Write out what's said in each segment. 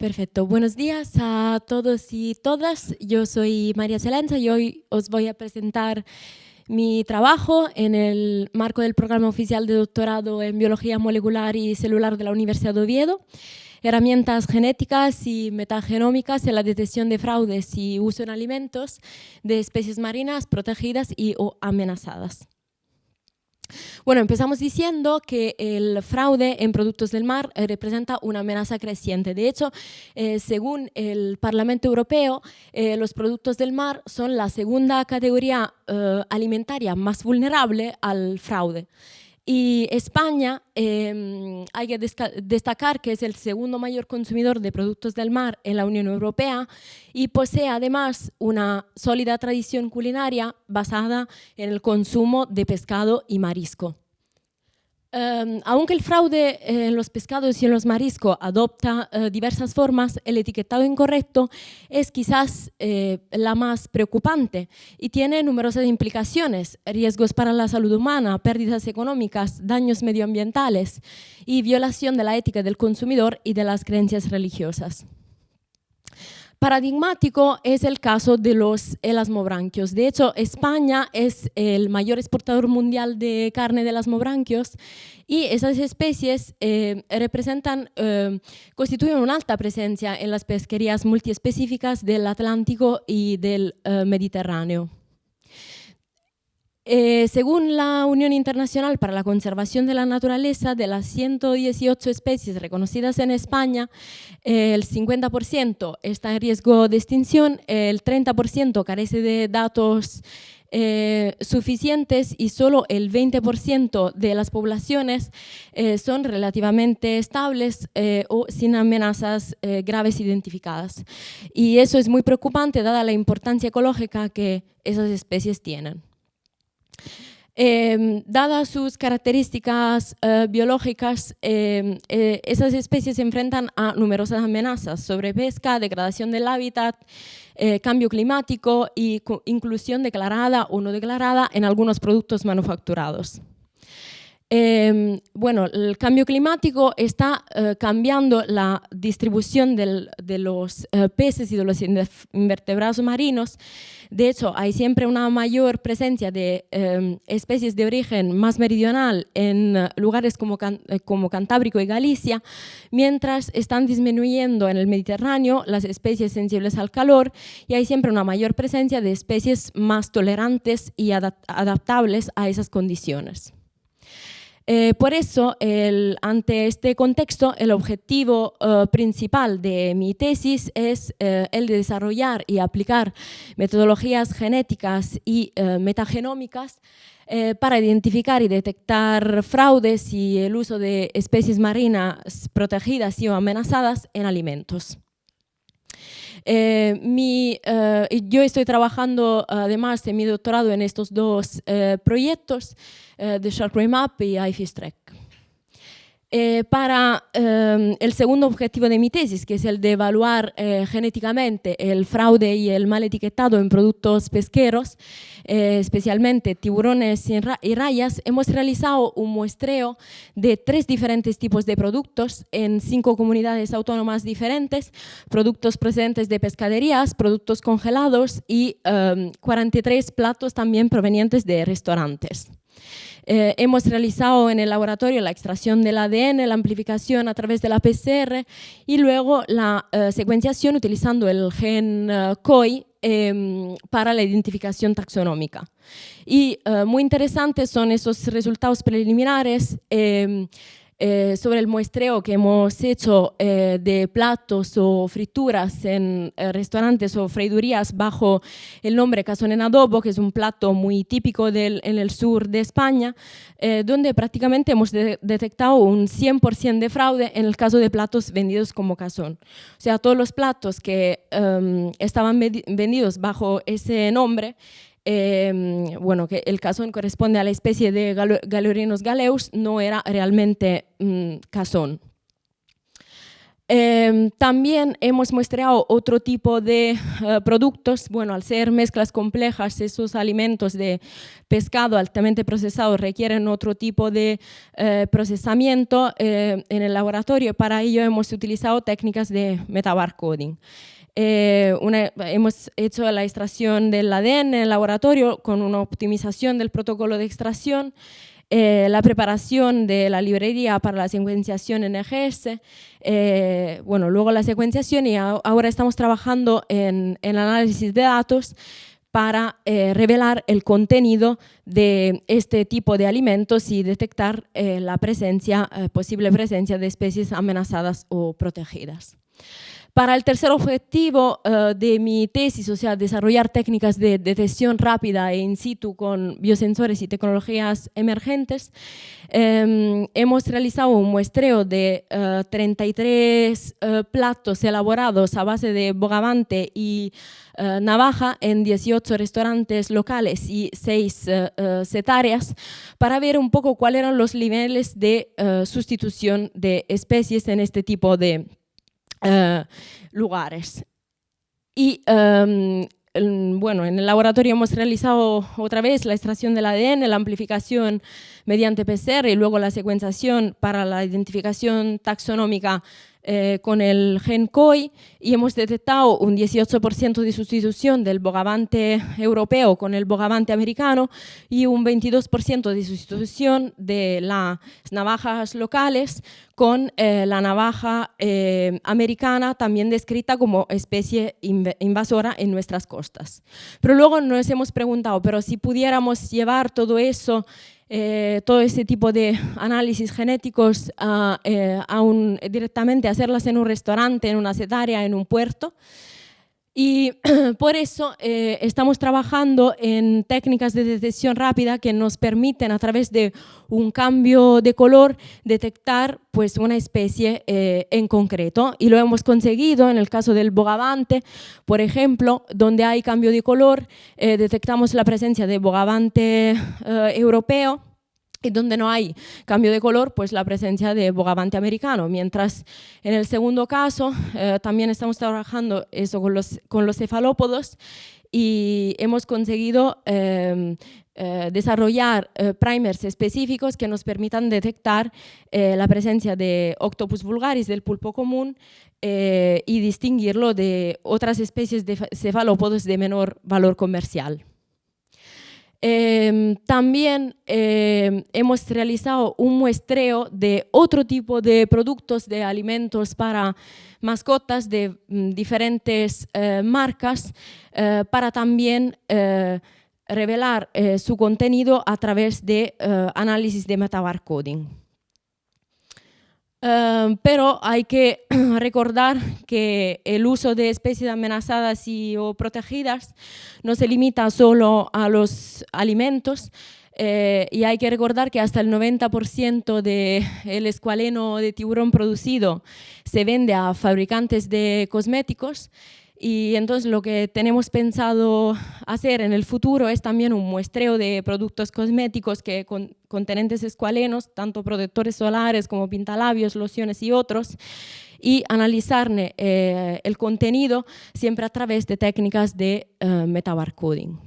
Perfecto. Buenos días a todos y todas. Yo soy María Celenza y hoy os voy a presentar mi trabajo en el marco del programa oficial de doctorado en Biología Molecular y Celular de la Universidad de Oviedo, herramientas genéticas y metagenómicas en la detección de fraudes y uso en alimentos de especies marinas protegidas y o amenazadas. Bueno, empezamos diciendo que el fraude en productos del mar representa una amenaza creciente. De hecho, según el Parlamento Europeo, los productos del mar son la segunda categoría alimentaria más vulnerable al fraude. Y España, hay que destacar que es el segundo mayor consumidor de productos del mar en la Unión Europea y posee además una sólida tradición culinaria basada en el consumo de pescado y marisco. Aunque el fraude en los pescados y en los mariscos adopta diversas formas, el etiquetado incorrecto es quizás la más preocupante y tiene numerosas implicaciones: riesgos para la salud humana, pérdidas económicas, daños medioambientales y violación de la ética del consumidor y de las creencias religiosas. Paradigmático es el caso de los elasmobranquios. De hecho, España es el mayor exportador mundial de carne de elasmobranquios y esas especies constituyen una alta presencia en las pesquerías multiespecíficas del Atlántico y del Mediterráneo. Según la Unión Internacional para la Conservación de la Naturaleza, de las 118 especies reconocidas en España, el 50% está en riesgo de extinción, el 30% carece de datos suficientes y solo el 20% de las poblaciones son relativamente estables o sin amenazas graves identificadas. Y eso es muy preocupante dada la importancia ecológica que esas especies tienen. Dadas sus características biológicas, esas especies se enfrentan a numerosas amenazas: sobrepesca, degradación del hábitat, cambio climático y inclusión declarada o no declarada en algunos productos manufacturados. Bueno, el cambio climático está cambiando la distribución de los peces y de los invertebrados marinos. De hecho, hay siempre una mayor presencia de especies de origen más meridional en lugares como Cantábrico y Galicia, mientras están disminuyendo en el Mediterráneo las especies sensibles al calor y hay siempre una mayor presencia de especies más tolerantes y adaptables a esas condiciones. Por eso, ante este contexto, el objetivo principal de mi tesis es el de desarrollar y aplicar metodologías genéticas y metagenómicas para identificar y detectar fraudes y el uso de especies marinas protegidas y o amenazadas en alimentos. Yo estoy trabajando además en mi doctorado en estos dos proyectos de SharkRayMap y iFishTrack. Para el segundo objetivo de mi tesis, que es el de evaluar genéticamente el fraude y el mal etiquetado en productos pesqueros, especialmente tiburones y rayas, hemos realizado un muestreo de 3 diferentes tipos de productos en 5 comunidades autónomas diferentes: productos procedentes de pescaderías, productos congelados y 43 platos también provenientes de restaurantes. Hemos realizado en el laboratorio la extracción del ADN, la amplificación a través de la PCR y luego la secuenciación utilizando el gen COI para la identificación taxonómica. Y muy interesantes son esos resultados preliminares sobre el muestreo que hemos hecho de platos o frituras en restaurantes o freidurías bajo el nombre cazón en adobo, que es un plato muy típico en el sur de España, donde prácticamente hemos detectado un 100% de fraude en el caso de platos vendidos como cazón. O sea, todos los platos que estaban vendidos bajo ese nombre, bueno, que el cazón corresponde a la especie de Galerinos galeus, no era realmente cazón. También hemos muestreado otro tipo de productos. Bueno, al ser mezclas complejas, esos alimentos de pescado altamente procesados requieren otro tipo de procesamiento en el laboratorio. Para ello hemos utilizado técnicas de metabarcoding. Hemos hecho la extracción del ADN en el laboratorio con una optimización del protocolo de extracción, la preparación de la librería para la secuenciación NGS, bueno, luego la secuenciación, y ahora estamos trabajando en análisis de datos para revelar el contenido de este tipo de alimentos y detectar la posible presencia de especies amenazadas o protegidas. Para el tercer objetivo de mi tesis, o sea, desarrollar técnicas de detección rápida e in situ con biosensores y tecnologías emergentes, hemos realizado un muestreo de 33 platos elaborados a base de bogavante y navaja en 18 restaurantes locales y 6 setarias para ver un poco cuáles eran los niveles de sustitución de especies en este tipo de lugares. Y bueno, en el laboratorio hemos realizado otra vez la extracción del ADN, la amplificación mediante PCR y luego la secuenciación para la identificación taxonómica con el gen COI, y hemos detectado un 18% de sustitución del bogavante europeo con el bogavante americano y un 22% de sustitución de las navajas locales con la navaja americana, también descrita como especie invasora en nuestras costas. Pero luego nos hemos preguntado, pero si pudiéramos llevar todo eso, todo ese tipo de análisis genéticos directamente hacerlas en un restaurante, en una setaria, en un puerto. Y por eso estamos trabajando en técnicas de detección rápida que nos permiten, a través de un cambio de color, detectar pues, una especie en concreto. Y lo hemos conseguido en el caso del bogavante, por ejemplo, donde hay cambio de color, detectamos la presencia de bogavante europeo, y donde no hay cambio de color, pues la presencia de bogavante americano. Mientras en el segundo caso también estamos trabajando eso con los cefalópodos y hemos conseguido desarrollar primers específicos que nos permitan detectar la presencia de Octopus vulgaris, del pulpo común, y distinguirlo de otras especies de cefalópodos de menor valor comercial. También hemos realizado un muestreo de otro tipo de productos de alimentos para mascotas de diferentes marcas para también revelar su contenido a través de análisis de metabarcoding. Pero hay que recordar que el uso de especies amenazadas o protegidas no se limita solo a los alimentos, y hay que recordar que hasta el 90% del escualeno de tiburón producido se vende a fabricantes de cosméticos. Y entonces lo que tenemos pensado hacer en el futuro es también un muestreo de productos cosméticos que contenentes escualenos, tanto protectores solares como pintalabios, lociones y otros, y analizar el contenido siempre a través de técnicas de metabarcoding.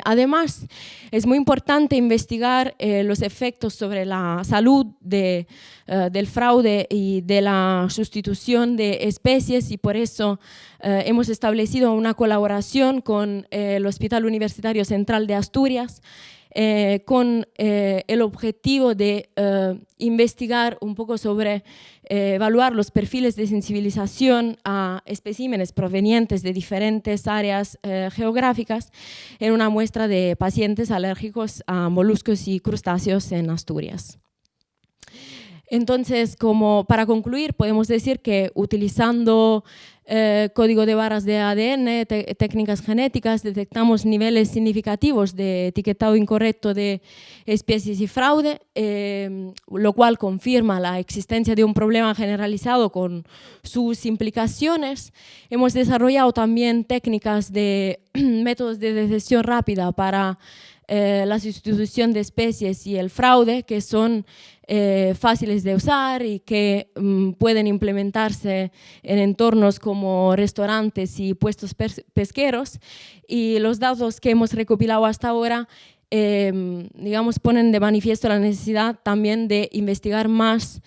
Además, es muy importante investigar los efectos sobre la salud del fraude y de la sustitución de especies, y por eso hemos establecido una colaboración con el Hospital Universitario Central de Asturias, con el objetivo de investigar un poco sobre evaluar los perfiles de sensibilización a especímenes provenientes de diferentes áreas geográficas en una muestra de pacientes alérgicos a moluscos y crustáceos en Asturias. Entonces, como para concluir, podemos decir que utilizando código de barras de ADN, técnicas genéticas, detectamos niveles significativos de etiquetado incorrecto de especies y fraude, lo cual confirma la existencia de un problema generalizado con sus implicaciones. Hemos desarrollado también técnicas de métodos de detección rápida para la sustitución de especies y el fraude, que son fáciles de usar y que pueden implementarse en entornos como restaurantes y puestos pesqueros. Y los datos que hemos recopilado hasta ahora digamos, ponen de manifiesto la necesidad también de investigar más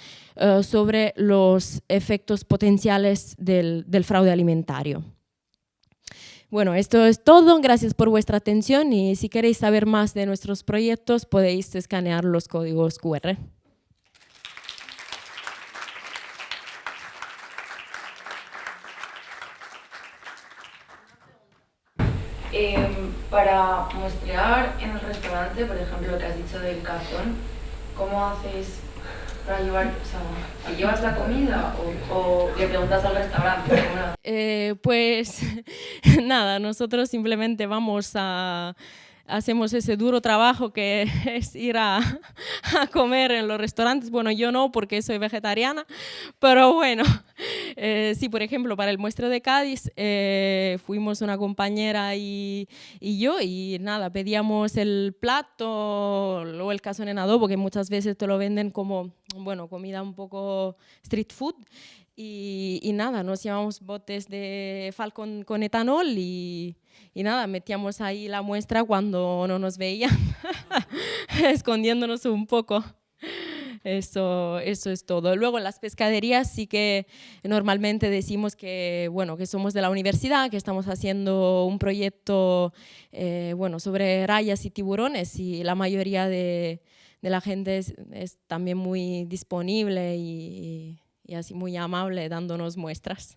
sobre los efectos potenciales del fraude alimentario. Bueno, esto es todo. Gracias por vuestra atención y si queréis saber más de nuestros proyectos podéis escanear los códigos QR. Para muestrear en el restaurante, por ejemplo, lo que has dicho del cartón, ¿cómo haces para llevar, o sea, ¿te llevas la comida o le preguntas al restaurante? Pues nada, nosotros simplemente hacemos ese duro trabajo que es ir a comer en los restaurantes. Bueno, yo no porque soy vegetariana, pero bueno, sí, por ejemplo, para el muestreo de Cádiz fuimos una compañera y yo y nada, pedíamos el plato o el cazón en adobo, que muchas veces te lo venden como, bueno, comida un poco street food. Y nada, nos llevamos botes de Falcon con etanol y nada, metíamos ahí la muestra cuando no nos veían, escondiéndonos un poco. Eso es todo. Luego en las pescaderías sí que normalmente decimos que, bueno, que somos de la universidad, que estamos haciendo un proyecto bueno, sobre rayas y tiburones y la mayoría de la gente es también muy disponible y así muy amable dándonos muestras.